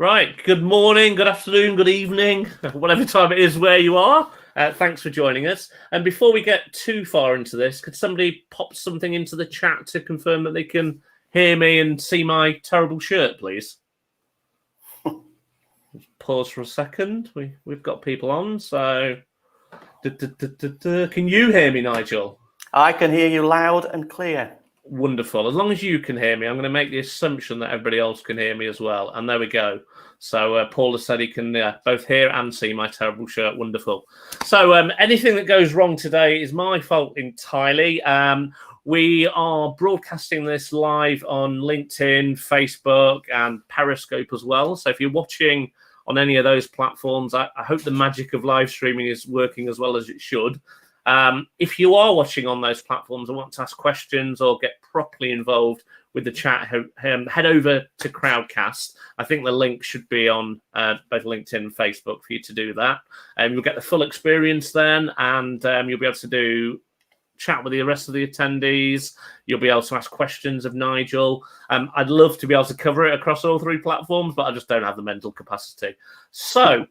Right, good morning, good afternoon, good evening, whatever time it is where you are. Thanks for joining us. And before we get too far into this, could somebody pop something into the chat to confirm that they can hear me and see my terrible shirt, please? Pause for a second. We've got people on, so... Can you hear me, Nigel? I can hear you loud and clear. Wonderful. As long as you can hear me, I'm going to make the assumption that everybody else can hear me as well. And there we go. So Paul has said he can both hear and see my terrible shirt. Wonderful. So anything that goes wrong today is my fault entirely. We are broadcasting this live on LinkedIn, Facebook, and Periscope as well. So if you're watching on any of those platforms, I hope the magic of live streaming is working as well as it should. If you are watching on those platforms and want to ask questions or get properly involved with the chat, head over to Crowdcast. I think the link should be on both LinkedIn and Facebook for you to do that. You'll get the full experience then, and you'll be able to chat with the rest of the attendees. You'll be able to ask questions of Nigel. I'd love to be able to cover it across all three platforms, but I just don't have the mental capacity. So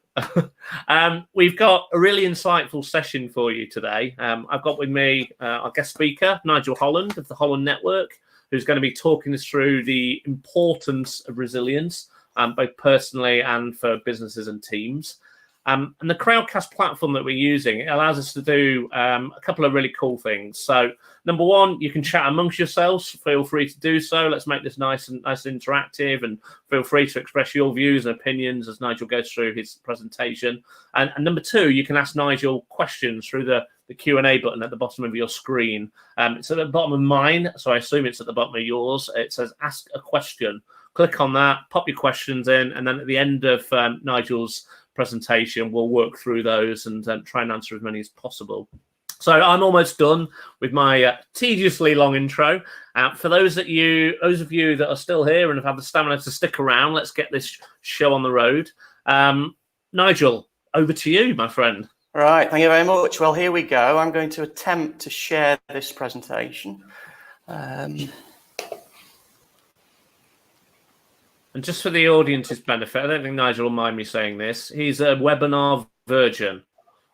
we've got a really insightful session for you today. I've got with me our guest speaker, Nigel Holland of the Holland Network, who's going to be talking us through the importance of resilience, both personally and for businesses and teams. And the Crowdcast platform that we're using, it allows us to do a couple of really cool things. So, number one, you can chat amongst yourselves. Feel free to do so. Let's make this nice and interactive, and feel free to express your views and opinions as Nigel goes through his presentation. And number two, you can ask Nigel questions through the Q&A button at the bottom of your screen. It's at the bottom of mine, so I assume it's at the bottom of yours. It says ask a question. Click on that, pop your questions in, and then at the end of Nigel's presentation, we'll work through those and try and answer as many as possible. So I'm almost done with my tediously long intro. For those of you that are still here and have had the stamina to stick around, let's get this show on the road. Nigel, over to you, my friend. Right, thank you very much. Well, here we go. I'm going to attempt to share this presentation. And just for the audience's benefit, I don't think Nigel will mind me saying this. He's a webinar virgin.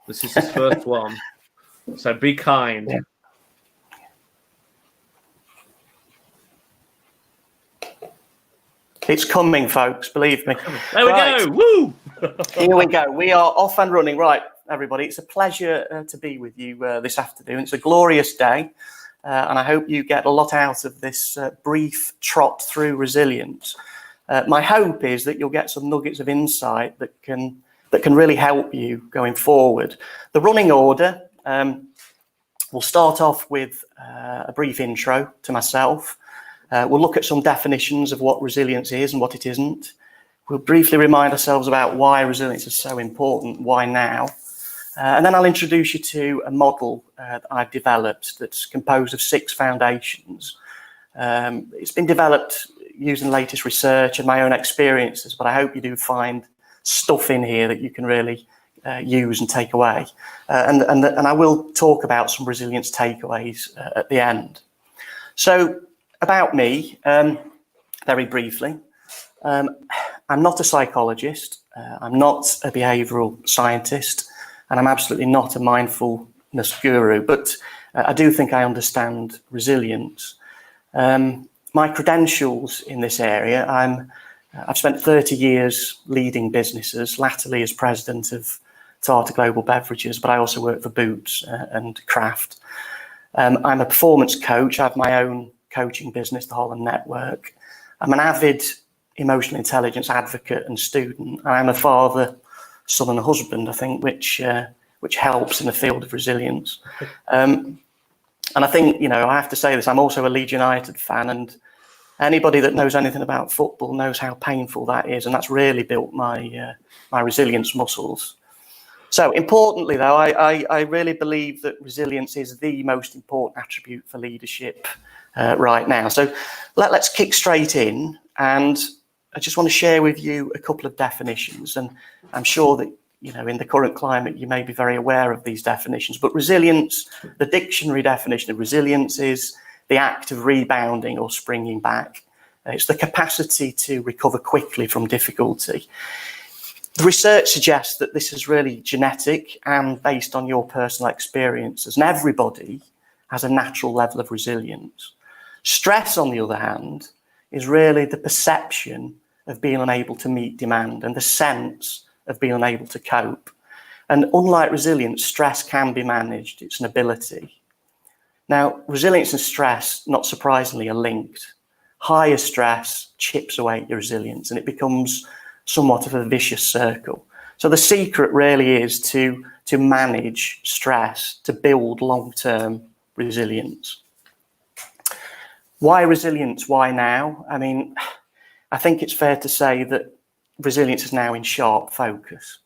This is his first one. So be kind. Yeah. It's coming, folks, believe me. There we go. Woo! Here we go. We are off and running. Right, everybody. It's a pleasure to be with you this afternoon. It's a glorious day. And I hope you get a lot out of this brief trot through resilience. My hope is that you'll get some nuggets of insight that can really help you going forward. The running order, we'll start off with a brief intro to myself. We'll look at some definitions of what resilience is and what it isn't. We'll briefly remind ourselves about why resilience is so important, why now. And then I'll introduce you to a model that I've developed that's composed of 6 foundations. It's been developed using the latest research and my own experiences, but I hope you do find stuff in here that you can really use and take away. And I will talk about some resilience takeaways at the end. So about me, very briefly, I'm not a psychologist, I'm not a behavioural scientist, and I'm absolutely not a mindfulness guru, but I do think I understand resilience. My credentials in this area, I've spent 30 years leading businesses, latterly as president of Tata Global Beverages, but I also work for Boots and Kraft. I'm a performance coach. I have my own coaching business, the Holland Network. I'm an avid emotional intelligence advocate and student. I'm a father, son and a husband, I think, which helps in the field of resilience. And I think, I have to say this, I'm also a Leeds United fan, and anybody that knows anything about football knows how painful that is, and that's really built my resilience muscles. So importantly, though, I really believe that resilience is the most important attribute for leadership right now. So let's kick straight in, and I just want to share with you a couple of definitions, and I'm sure that in the current climate, you may be very aware of these definitions, but resilience, the dictionary definition of resilience is the act of rebounding or springing back. It's the capacity to recover quickly from difficulty. The research suggests that this is really genetic and based on your personal experiences, and everybody has a natural level of resilience. Stress, on the other hand, is really the perception of being unable to meet demand and the sense of being unable to cope. And unlike resilience, stress can be managed. It's an ability. Now, resilience and stress, not surprisingly, are linked. Higher stress chips away at your resilience, and it becomes somewhat of a vicious circle. So the secret really is to manage stress, to build long-term resilience. Why resilience? Why now? I mean, I think it's fair to say that resilience is now in sharp focus.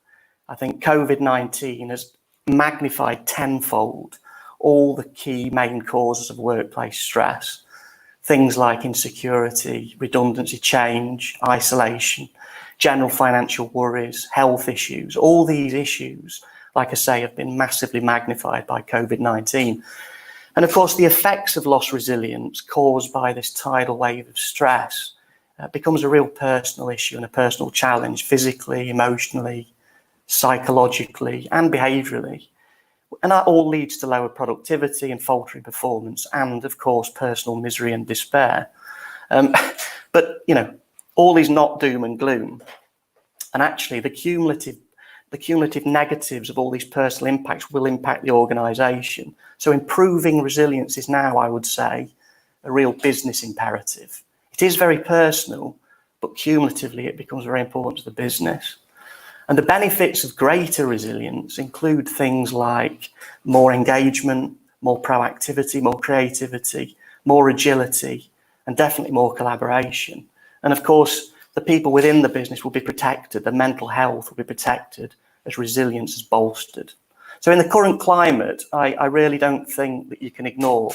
I think COVID-19 has magnified tenfold all the key main causes of workplace stress. Things like insecurity, redundancy, change, isolation, general financial worries, health issues. All these issues, like I say, have been massively magnified by COVID-19. And of course, the effects of lost resilience caused by this tidal wave of stress becomes a real personal issue and a personal challenge, physically, emotionally, psychologically, and behaviourally. And that all leads to lower productivity and faltering performance and, of course, personal misery and despair. But, you know, all is not doom and gloom. And actually, the cumulative negatives of all these personal impacts will impact the organisation. So improving resilience is now, I would say, a real business imperative. It is very personal, but cumulatively it becomes very important to the business. And the benefits of greater resilience include things like more engagement, more proactivity, more creativity, more agility, and definitely more collaboration. And of course, the people within the business will be protected, the mental health will be protected as resilience is bolstered. So in the current climate, I really don't think that you can ignore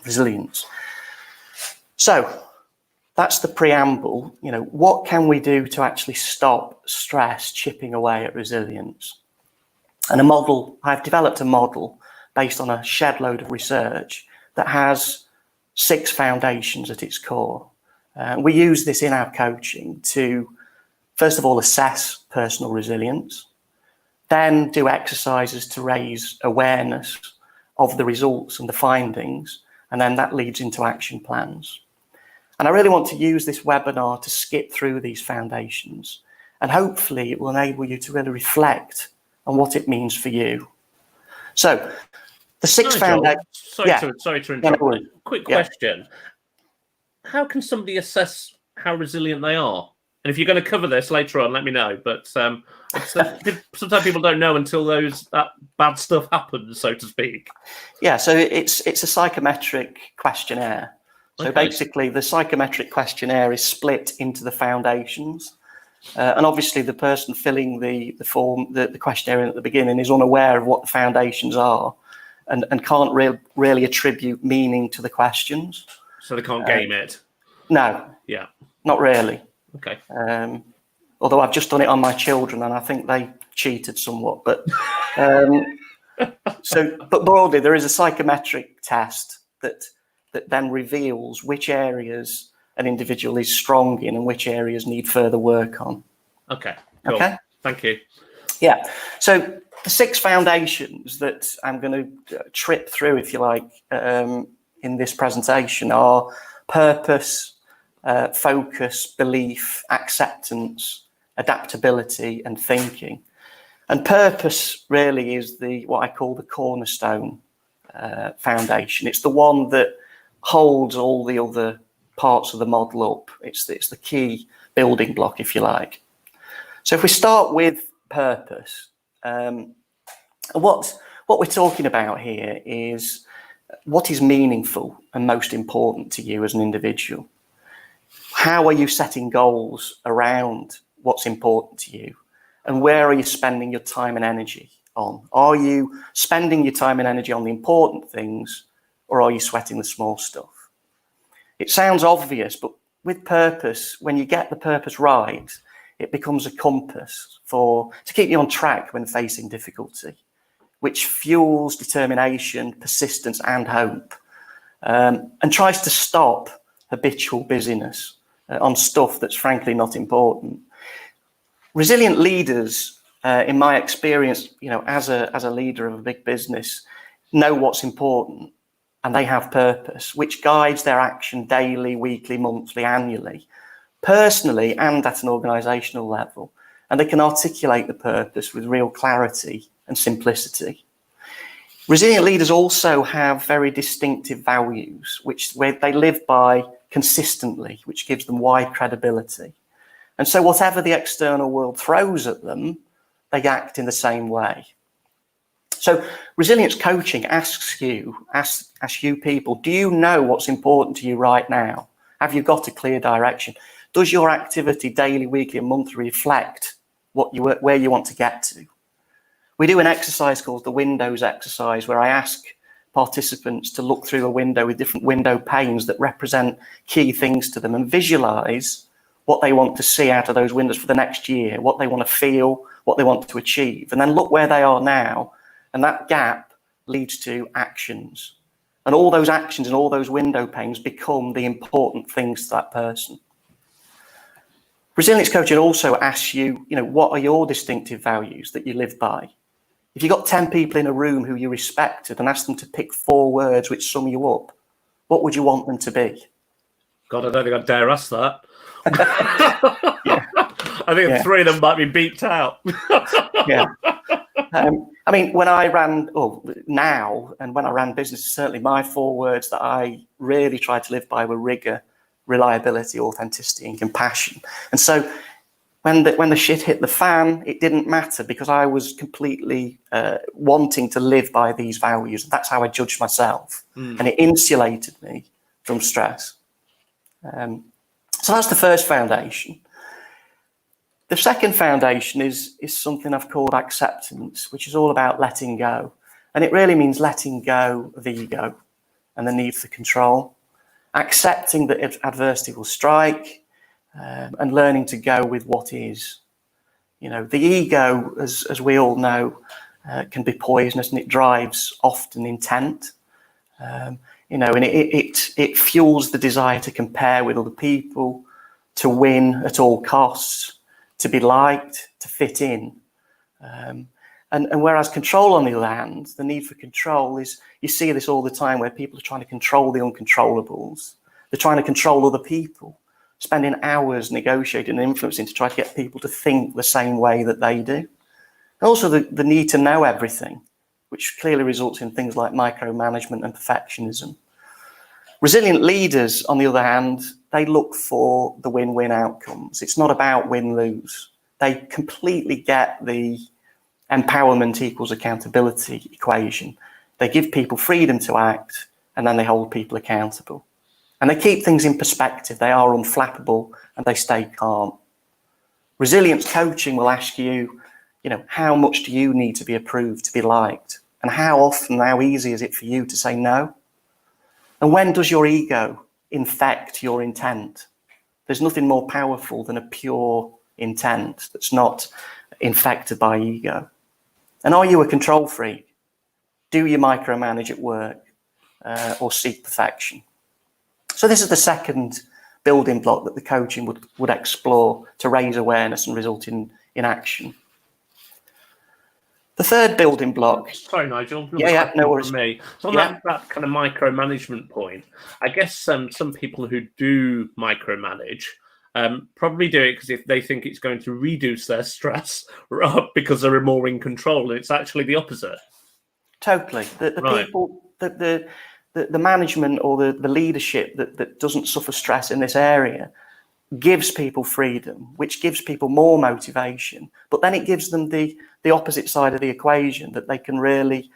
resilience. So that's the preamble. You know, what can we do to actually stop stress chipping away at resilience? And I've developed a model based on a shed load of research that has 6 foundations at its core. We use this in our coaching to, first of all, assess personal resilience, then do exercises to raise awareness of the results and the findings, and then that leads into action plans. And I really want to use this webinar to skip through these foundations, and hopefully it will enable you to really reflect on what it means for you. So the 6 foundations. Sorry to interrupt. Quick question. How can somebody assess how resilient they are? And if you're going to cover this later on, let me know. But sometimes people don't know until that bad stuff happens, so to speak. Yeah, so it's a psychometric questionnaire. So basically, the psychometric questionnaire is split into the foundations. And obviously, the person filling the form, the questionnaire at the beginning is unaware of what the foundations are and can't really attribute meaning to the questions. So they can't game it? No. Yeah. Not really. Okay. Although I've just done it on my children and I think they cheated somewhat. But but broadly, there is a psychometric test that then reveals which areas an individual is strong in and which areas need further work on. Okay. Cool. Okay. Thank you. Yeah. So the 6 foundations that I'm going to trip through, if you like, in this presentation are purpose, focus, belief, acceptance, adaptability, and thinking. And purpose really is what I call the cornerstone foundation. It's the one that holds all the other parts of the model up. It's the key building block, if you like. So if we start with purpose, what we're talking about here is what is meaningful and most important to you as an individual. How are you setting goals around what's important to you? And where are you spending your time and energy on? Are you spending your time and energy on the important things, or are you sweating the small stuff? It sounds obvious, but with purpose, when you get the purpose right, it becomes a compass to keep you on track when facing difficulty, which fuels determination, persistence, and hope, and tries to stop habitual busyness on stuff that's frankly not important. Resilient leaders, in my experience, as a leader of a big business, know what's important, and they have purpose, which guides their action daily, weekly, monthly, annually, personally and at an organizational level. And they can articulate the purpose with real clarity and simplicity. Resilient leaders also have very distinctive values, which they live by consistently, which gives them wide credibility. And so whatever the external world throws at them, they act in the same way. So resilience coaching asks you people, do you know what's important to you right now? Have you got a clear direction? Does your activity daily, weekly, and monthly reflect where you want to get to? We do an exercise called the Windows exercise, where I ask participants to look through a window with different window panes that represent key things to them and visualize what they want to see out of those windows for the next year, what they want to feel, what they want to achieve, and then look where they are now. And that gap leads to actions. And all those actions and all those window panes become the important things to that person. Resilience coaching also asks you, what are your distinctive values that you live by? If you got 10 people in a room who you respected and asked them to pick 4 words which sum you up, what would you want them to be? God, I don't think I'd dare ask that. Yeah. I think 3 of them might be beeped out. Yeah. When I ran, now, and when I ran business, certainly my 4 words that I really tried to live by were rigor, reliability, authenticity, and compassion. And so when the shit hit the fan, it didn't matter, because I was completely wanting to live by these values. That's how I judged myself. And it insulated me from stress. So that's the first foundation. The second foundation is something I've called acceptance, which is all about letting go. And it really means letting go of ego and the need for control, accepting that adversity will strike, and learning to go with what is. The ego, as we all know, can be poisonous, and it drives often intent. And it fuels the desire to compare with other people, to win at all costs, to be liked, to fit in. And whereas control, on the other hand, the need for control is, you see this all the time, where people are trying to control the uncontrollables. They're trying to control other people, spending hours negotiating and influencing to try to get people to think the same way that they do. And also the need to know everything, which clearly results in things like micromanagement and perfectionism. Resilient leaders, on the other hand, they look for the win-win outcomes. It's not about win-lose. They completely get the empowerment equals accountability equation. They give people freedom to act, and then they hold people accountable. And they keep things in perspective. They are unflappable, and they stay calm. Resilience coaching will ask you, how much do you need to be approved, to be liked? And how often, how easy is it for you to say no? And when does your ego infect your intent? There's nothing more powerful than a pure intent that's not infected by ego. And are you a control freak? Do you micromanage at work, or seek perfection? So this is the second building block that the coaching would explore to raise awareness and result in action. The third building block. Sorry, Nigel. No worries. From me. So on that kind of micromanagement point, I guess some people who do micromanage probably do it because if they think it's going to reduce their stress because they're more in control, and it's actually the opposite. Totally. People, the management or the leadership that doesn't suffer stress in this area gives people freedom, which gives people more motivation, but then it gives them the opposite side of the equation that they can really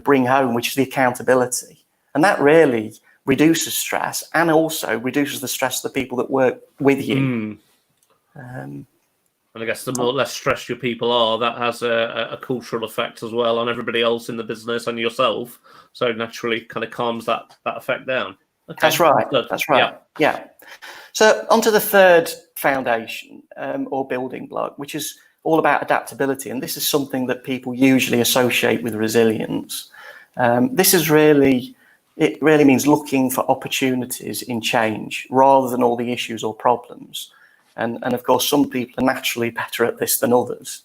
bring home, which is the accountability. And that really reduces stress, and also reduces the stress of the people that work with you. And I guess the less stressed your people are, that has a cultural effect as well on everybody else in the business and yourself. So naturally kind of calms that effect down. Okay. That's right. Good. That's right. Yeah. So onto the third foundation or building block, which is all about adaptability. And this is something that people usually associate with resilience. This is really It really means looking for opportunities in change rather than all the issues or problems. And of course, some people are naturally better at this than others.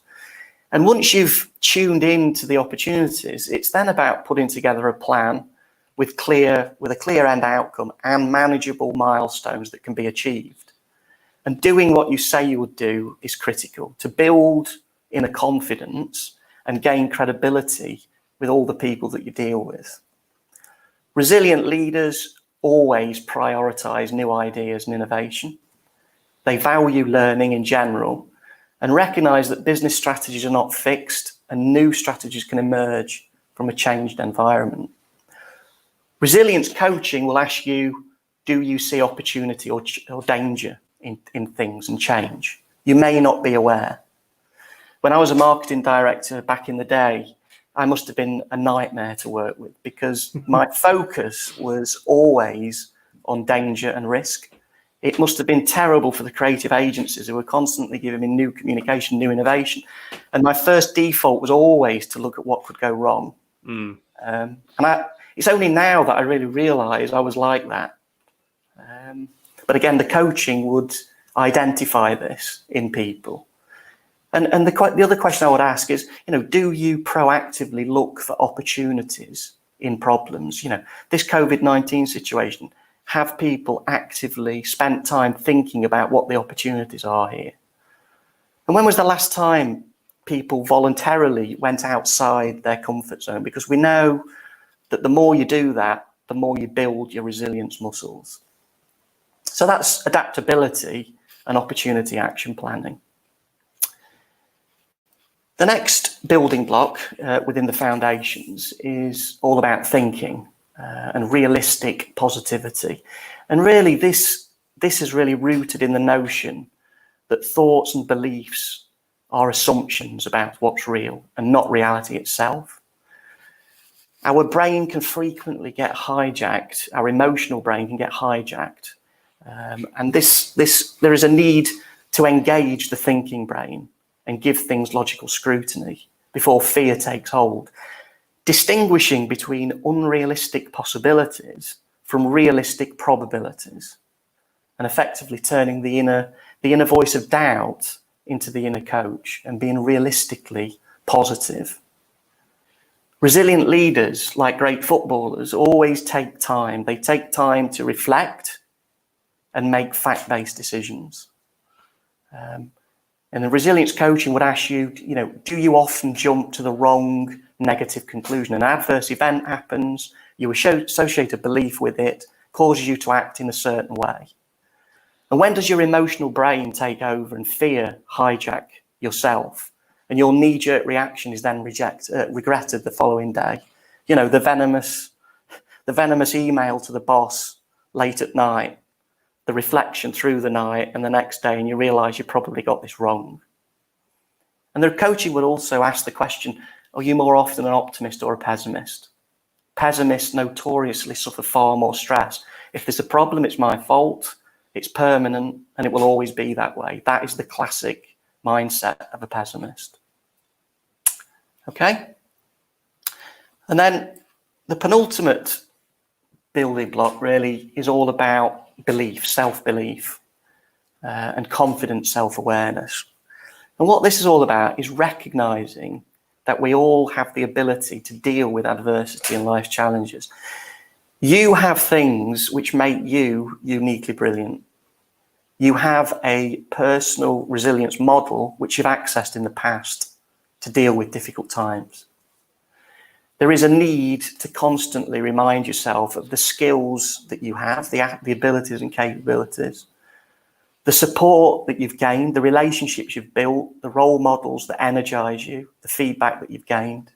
And once you've tuned in to the opportunities, it's then about putting together a plan with a clear end outcome and manageable milestones that can be achieved. And doing what you say you would do is critical to build inner confidence and gain credibility with all the people that you deal with. Resilient leaders always prioritize new ideas and innovation. They value learning in general and recognize that business strategies are not fixed and new strategies can emerge from a changed environment. Resilience coaching will ask you, do you see opportunity or danger in things and change? You may not be aware. When I was a marketing director back in the day, I must have been a nightmare to work with because my focus was always on danger and risk. It must have been terrible for the creative agencies who were constantly giving me new communication, new innovation. And my first default was always to look at what could go wrong. It's only now that I really realize I was like that. But again, the coaching would identify this in people. And the other question I would ask is, do you proactively look for opportunities in problems? This COVID-19 situation, have people actively spent time thinking about what the opportunities are here? And when was the last time people voluntarily went outside their comfort zone? Because we know that the more you do that, the more you build your resilience muscles. So that's adaptability and opportunity action planning. The next building block within the foundations is all about thinking and realistic positivity. And really, this is really rooted in the notion that thoughts and beliefs are assumptions about what's real and not reality itself. Our brain can frequently get hijacked. Our emotional brain can get hijacked. And there is a need to engage the thinking brain and give things logical scrutiny before fear takes hold, distinguishing between unrealistic possibilities from realistic probabilities, and effectively turning the inner voice of doubt into the inner coach and being realistically positive. Resilient leaders, like great footballers, always take time. They take time to reflect and make fact-based decisions. And the resilience coaching would ask you, do you often jump to the wrong negative conclusion? An adverse event happens, you associate a belief with it, causes you to act in a certain way. And when does your emotional brain take over and fear hijack yourself? And your knee-jerk reaction is then regretted the following day. The venomous email to the boss late at night, the reflection through the night and the next day, and you realize you probably got this wrong. And the coaching would also ask the question, are you more often an optimist or a pessimist? Pessimists notoriously suffer far more stress. If there's a problem, it's my fault, it's permanent, and it will always be that way. That is the classic mindset of a pessimist. Okay? And then the penultimate building block really is all about belief, self-belief, and confident self-awareness. And what this is all about is recognizing that we all have the ability to deal with adversity and life's challenges. You have things which make you uniquely brilliant. You have a personal resilience model which you've accessed in the past to deal with difficult times. There is a need to constantly remind yourself of the skills that you have, the abilities and capabilities, the support that you've gained, the relationships you've built, the role models that energize you, the feedback that you've gained,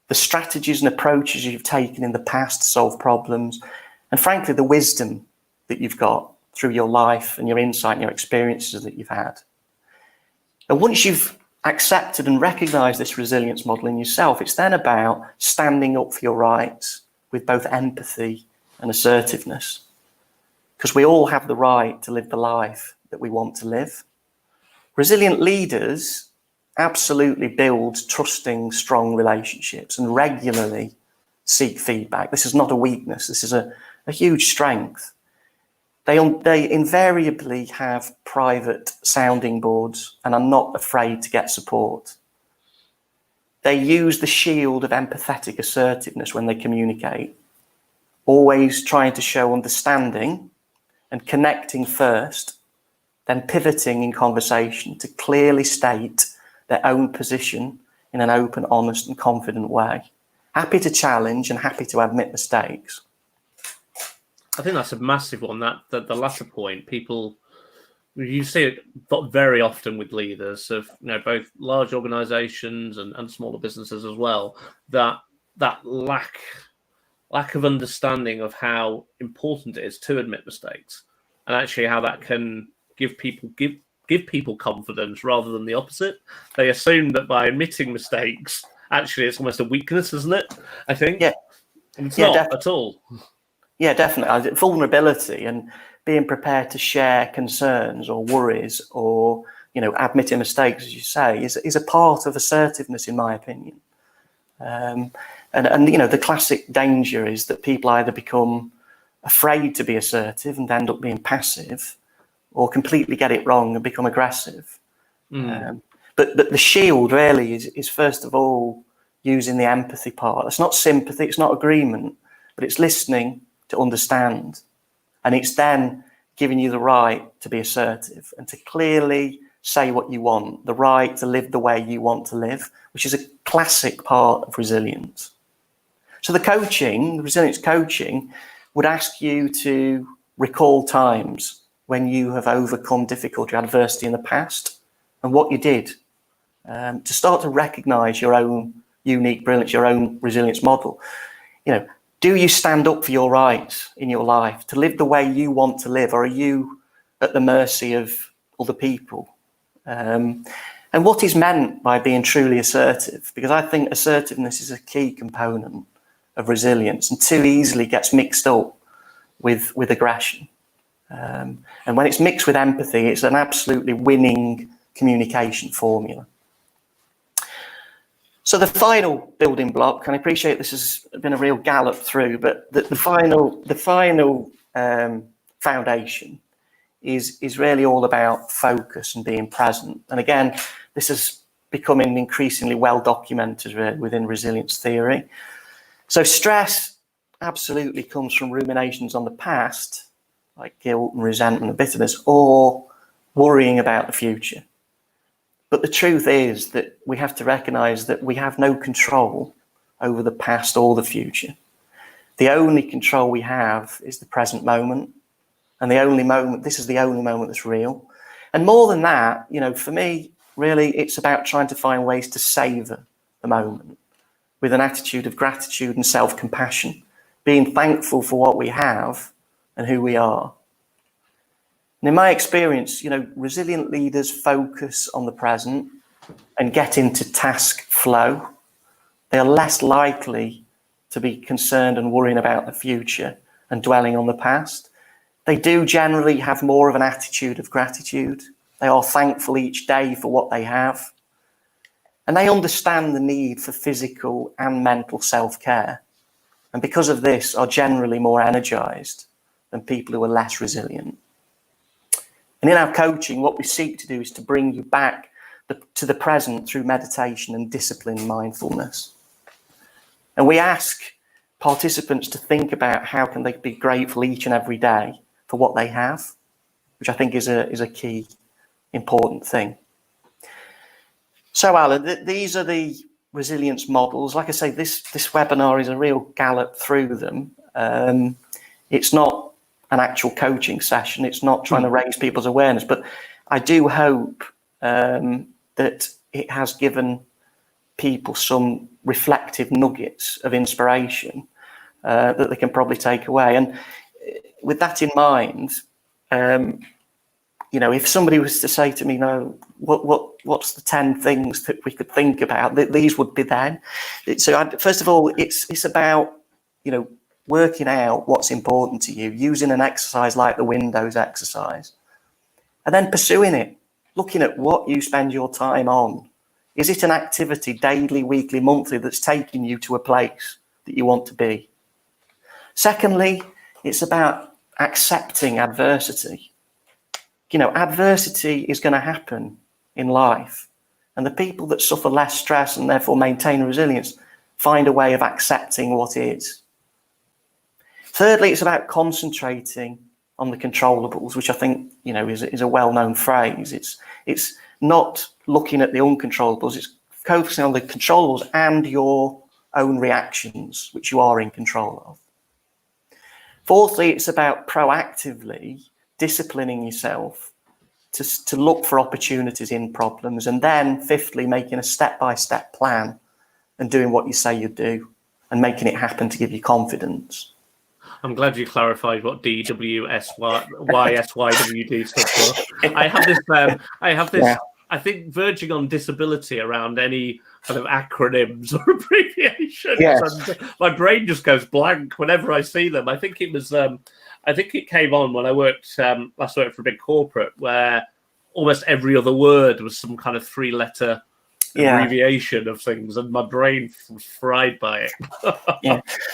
the strategies and approaches you've taken in the past to solve problems, and frankly, the wisdom that you've got through your life and your insight and your experiences that you've had. And once you've accepted and recognized this resilience model in yourself, it's then about standing up for your rights with both empathy and assertiveness. Because we all have the right to live the life that we want to live. Resilient leaders absolutely build trusting, strong relationships and regularly seek feedback. This is not a weakness. This is a huge strength. They invariably have private sounding boards and are not afraid to get support. They use the shield of empathetic assertiveness when they communicate, always trying to show understanding and connecting first, then pivoting in conversation to clearly state their own position in an open, honest and confident way. Happy to challenge and happy to admit mistakes. I think that's a massive one, that the latter point. People, you see it very often with leaders of both large organizations and smaller businesses as well, that lack of understanding of how important it is to admit mistakes, and actually how that can give people confidence rather than the opposite. They assume that by admitting mistakes, actually it's almost a weakness, isn't it? I think. Yeah. And it's not at all. Yeah, definitely. Vulnerability and being prepared to share concerns or worries or, admitting mistakes, as you say, is a part of assertiveness, in my opinion. And the classic danger is that people either become afraid to be assertive and end up being passive, or completely get it wrong and become aggressive. But the shield really is first of all using the empathy part. It's not sympathy, it's not agreement, but it's listening to understand. And it's then giving you the right to be assertive and to clearly say what you want, the right to live the way you want to live, which is a classic part of resilience. So the resilience coaching would ask you to recall times when you have overcome difficulty, adversity in the past, and what you did, to start to recognize your own unique brilliance, your own resilience model. Do you stand up for your rights in your life to live the way you want to live, or are you at the mercy of other people? And what is meant by being truly assertive? Because I think assertiveness is a key component of resilience and too easily gets mixed up with aggression. And when it's mixed with empathy, it's an absolutely winning communication formula. So the final building block, and I appreciate this has been a real gallop through, but the final foundation is really all about focus and being present. And again, this is becoming increasingly well documented within resilience theory. So stress absolutely comes from ruminations on the past, like guilt and resentment and bitterness, or worrying about the future. But the truth is that we have to recognize that we have no control over the past or the future. The only control we have is the present moment. And this is the only moment that's real. And more than that, for me, really, it's about trying to find ways to savor the moment with an attitude of gratitude and self-compassion, being thankful for what we have and who we are. And in my experience, resilient leaders focus on the present and get into task flow. They are less likely to be concerned and worrying about the future and dwelling on the past. They do generally have more of an attitude of gratitude. They are thankful each day for what they have. And they understand the need for physical and mental self-care. And because of this, are generally more energized than people who are less resilient. And in our coaching, what we seek to do is to bring you back to the present through meditation and disciplined mindfulness. And we ask participants to think about how can they be grateful each and every day for what they have, which I think is a key important thing. So, Alan, these are the resilience models. Like I say, this webinar is a real gallop through them. It's not an actual coaching session. It's not trying to raise people's awareness, but I do hope that it has given people some reflective nuggets of inspiration that they can probably take away. And with that in mind, if somebody was to say to me, what's the 10 things that we could think about? These would be them. So first of all, it's about, working out what's important to you, using an exercise like the Windows exercise, and then pursuing it, looking at what you spend your time on. Is it an activity daily, weekly, monthly that's taking you to a place that you want to be. Secondly, it's about accepting adversity. Adversity is going to happen in life. And the people that suffer less stress and therefore maintain resilience find a way of accepting what is. Thirdly, it's about concentrating on the controllables, which I think, is a well-known phrase. It's not looking at the uncontrollables, it's focusing on the controllables and your own reactions, which you are in control of. Fourthly, it's about proactively disciplining yourself to look for opportunities in problems. And then fifthly, making a step-by-step plan and doing what you say you do and making it happen to give you confidence. I'm glad you clarified what DWSYSYWD stood for. I have this, I think, verging on disability around any kind of acronyms or abbreviations. Yes. And my brain just goes blank whenever I see them. I think it came on when I worked last for a big corporate where almost every other word was some kind of 3-letter abbreviation of things, and my brain was fried by it.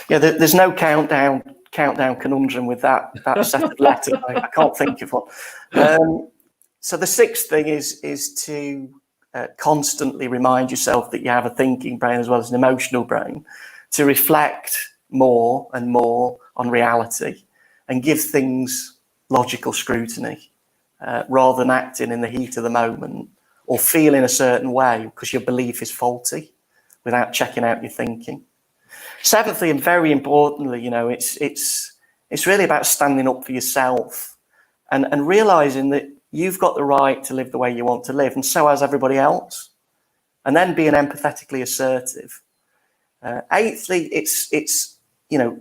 There's no countdown conundrum with that set of letters. I can't think of one. So the sixth thing is to constantly remind yourself that you have a thinking brain as well as an emotional brain, to reflect more and more on reality and give things logical scrutiny rather than acting in the heat of the moment or feeling a certain way because your belief is faulty without checking out your thinking. Seventhly, and very importantly, it's really about standing up for yourself and realizing that you've got the right to live the way you want to live, and so has everybody else. And then being empathetically assertive. Eighthly, it's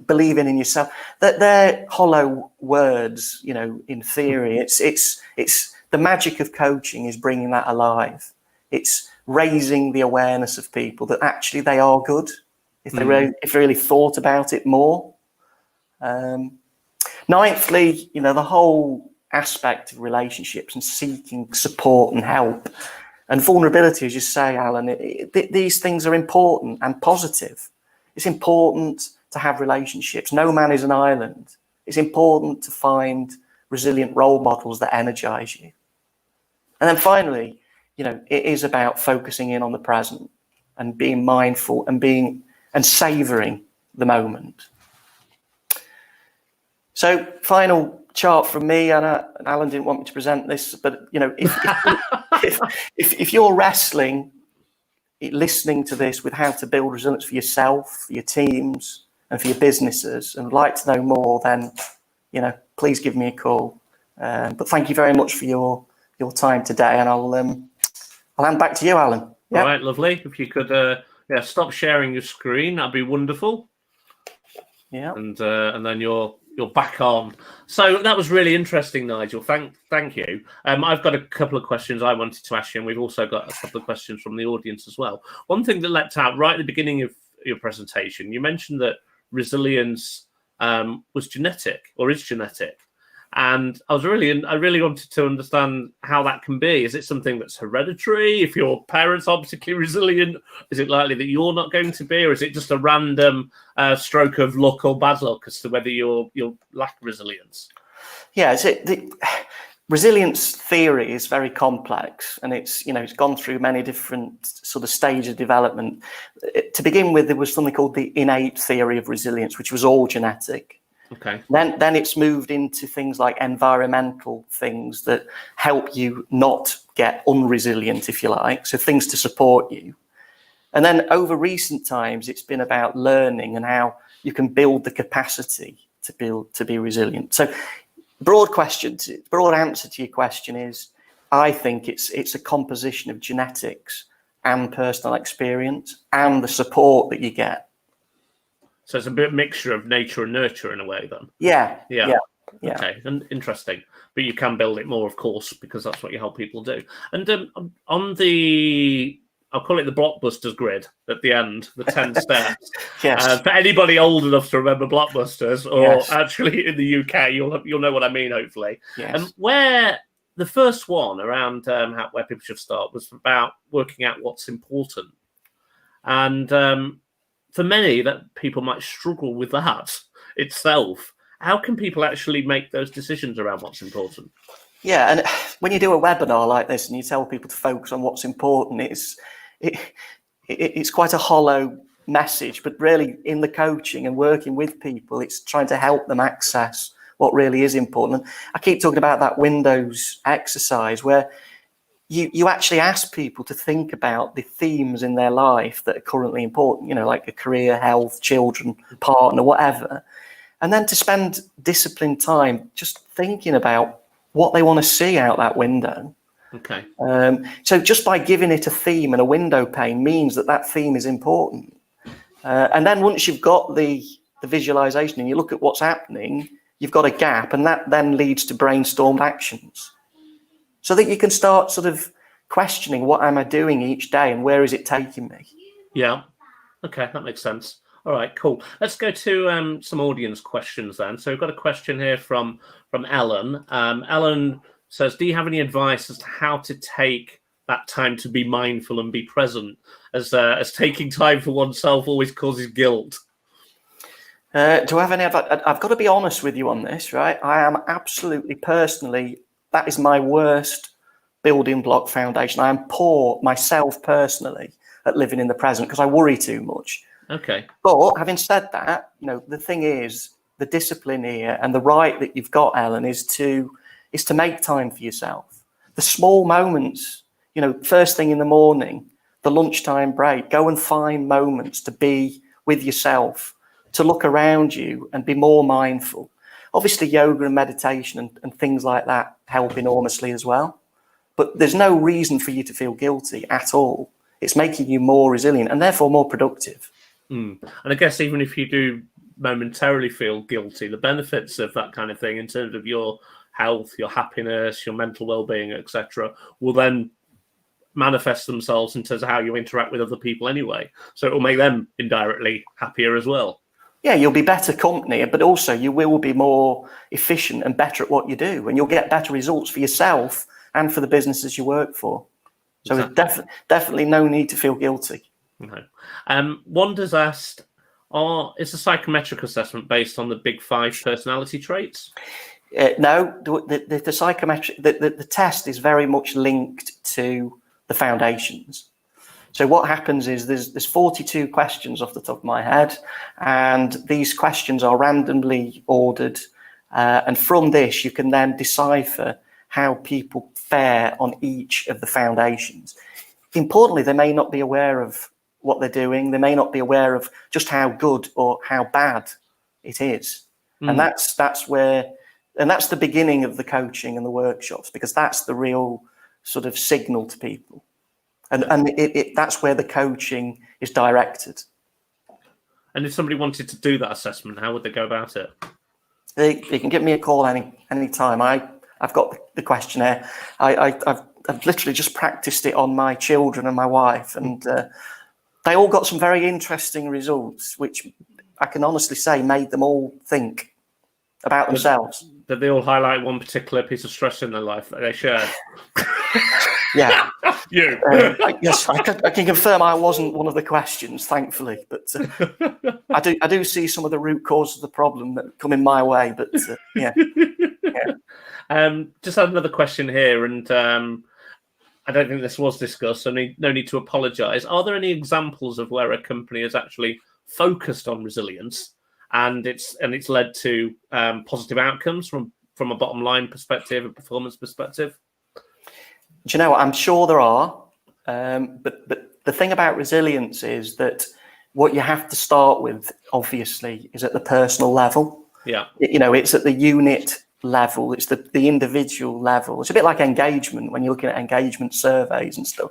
believing in yourself. That they're hollow words, in theory. It's the magic of coaching is bringing that alive. It's raising the awareness of people that actually they are good if they really thought about it more. Ninthly, the whole aspect of relationships and seeking support and help and vulnerability, as you say, Alan, these things are important and positive. It's important to have relationships. No man is an island. It's important to find resilient role models that energize you. And then finally, it is about focusing in on the present and being mindful and savoring the moment. So, final chart from me, and Alan didn't want me to present this, but if you're wrestling, listening to this with how to build resilience for yourself, for your teams, and for your businesses, and would like to know more, then please give me a call. But thank you very much for your time today, and I'll hand back to you, Alan. Yep. All right, lovely. If you could stop sharing your screen, that'd be wonderful. Yeah, and then you're back on. So that was really interesting, Nigel. Thank you. I've got a couple of questions I wanted to ask you, and we've also got a couple of questions from the audience as well. One thing that leapt out right at the beginning of your presentation, you mentioned that resilience was genetic or is genetic. And I really wanted to understand how that can be. Is it something that's hereditary? If your parents are particularly resilient, is it likely that you're not going to be, or is it just a random stroke of luck or bad luck as to whether you'll lack resilience? Yeah, the resilience theory is very complex, and it's gone through many different sort of stages of development. To begin with, there was something called the innate theory of resilience, which was all genetic. Okay. Then it's moved into things like environmental things that help you not get unresilient, if you like, so things to support you. And then over recent times, it's been about learning and how you can build the capacity to be resilient. So broad answer to your question is, I think it's a composition of genetics and personal experience and the support that you get. So it's a bit mixture of nature and nurture in a way, then. Yeah. Okay, and interesting. But you can build it more, of course, because that's what you help people do. And on the, I'll call it the Blockbusters grid at the end, the 10 steps. Yes. For anybody old enough to remember Blockbusters, or actually in the UK, you'll know what I mean, hopefully. Yes. And where the first one around where people should start was about working out what's important. And for many, that people might struggle with that itself. How can people actually make those decisions around what's important? Yeah, and when you do a webinar like this and you tell people to focus on what's important, it's quite a hollow message. But really, in the coaching and working with people, it's trying to help them access what really is important. And I keep talking about that Windows exercise where you actually ask people to think about the themes in their life that are currently important, you know, like a career, health, children, partner, whatever. And then to spend disciplined time just thinking about what they want to see out that window. Okay. So just by giving it a theme and a window pane means that theme is important. And then once you've got the visualization and you look at what's happening, you've got a gap, and that then leads to brainstormed actions. So that you can start sort of questioning, what am I doing each day and where is it taking me? Yeah. Okay, that makes sense. All right, cool. Let's go to some audience questions then. So we've got a question here from Ellen. Ellen says, do you have any advice as to how to take that time to be mindful and be present, as taking time for oneself always causes guilt? Do I have any advice? I've got to be honest with you on this, right? I am absolutely personally, that is my worst building block foundation. I am poor myself personally at living in the present because I worry too much. Okay. But having said that, you know, the thing is, the discipline here and the right that you've got, Ellen, is to make time for yourself. The small moments, you know, first thing in the morning, the lunchtime break, go and find moments to be with yourself, to look around you and be more mindful. Obviously, yoga and meditation and things like that help enormously as well. But there's no reason for you to feel guilty at all. It's making you more resilient and therefore more productive. And I guess even if you do momentarily feel guilty, the benefits of that kind of thing in terms of your health, your happiness, your mental well-being, etc., will then manifest themselves in terms of how you interact with other people anyway. So it will make them indirectly happier as well. Yeah, you'll be better company, but also you will be more efficient and better at what you do, and you'll get better results for yourself and for the businesses you work for. So exactly. There's definitely no need to feel guilty. Okay. Wanda's asked, is the psychometric assessment based on the big 5 personality traits? No, the psychometric, the test is very much linked to the foundations. So what happens is there's 42 questions off the top of my head, and these questions are randomly ordered. And from this, you can then decipher how people fare on each of the foundations. Importantly, they may not be aware of what they're doing. They may not be aware of just how good or how bad it is. And that's the beginning of the coaching and the workshops, because that's the real sort of signal to people. And that's where the coaching is directed. And if somebody wanted to do that assessment, how would they go about it? They can give me a call any time. I've got the questionnaire. I've literally just practiced it on my children and my wife, and they all got some very interesting results, which I can honestly say made them all think about themselves. Did they all highlight one particular piece of stress in their life that they shared? Yeah. You. Yes, I can confirm I wasn't one of the questions, thankfully. But I do see some of the root cause of the problem that come in my way. But yeah. Just had another question here, and I don't think this was discussed, so no need to apologise. Are there any examples of where a company has actually focused on resilience and it's led to positive outcomes from a bottom line perspective, a performance perspective? Do you know what? I'm sure there are, but the thing about resilience is that what you have to start with, obviously, is at the personal level. Yeah. You know, it's at the unit level, it's the individual level. It's a bit like engagement when you're looking at engagement surveys and stuff.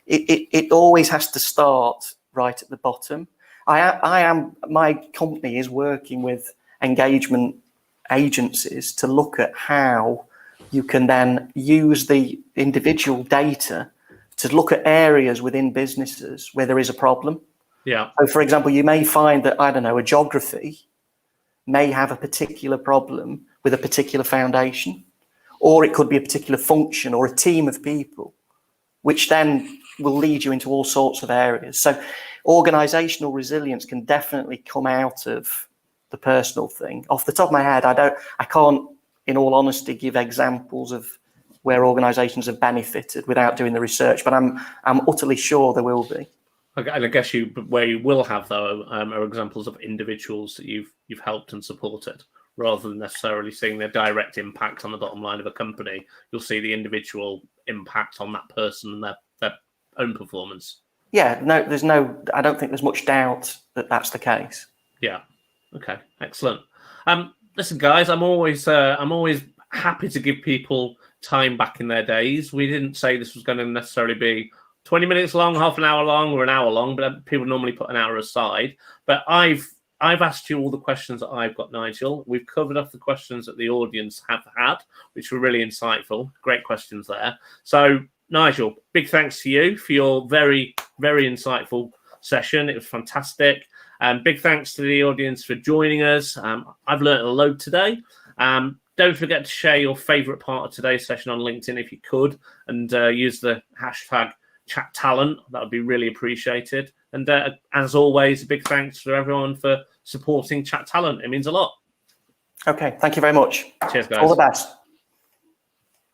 It always has to start right at the bottom. My company is working with engagement agencies to look at how you can then use the individual data to look at areas within businesses where there is a problem. Yeah. So, for example, you may find that, I don't know, a geography may have a particular problem with a particular foundation, or it could be a particular function or a team of people, which then will lead you into all sorts of areas. So organizational resilience can definitely come out of the personal thing. Off the top of my head, I can't, in all honesty, give examples of where organizations have benefited without doing the research, but I'm utterly sure there will be. And I guess where you will have, though, are examples of individuals that you've helped and supported, rather than necessarily seeing their direct impact on the bottom line of a company. You'll see the individual impact on that person and their own performance. Yeah, no, I don't think there's much doubt that that's the case. Yeah. Okay. Excellent. Listen, guys, I'm always happy to give people time back in their days. We didn't say this was going to necessarily be 20 minutes long, half an hour long, or an hour long, but people normally put an hour aside. But I've asked you all the questions that I've got, Nigel. We've covered off the questions that the audience have had, which were really insightful. Great questions there. So, Nigel, big thanks to you for your very, very insightful session. It was fantastic. Big thanks to the audience for joining us. I've learned a load today. Don't forget to share your favourite part of today's session on LinkedIn if you could, and use the hashtag #ChatTalent. That would be really appreciated. And as always, a big thanks to everyone for supporting Chat Talent. It means a lot. Okay, thank you very much. Cheers, guys. All the best.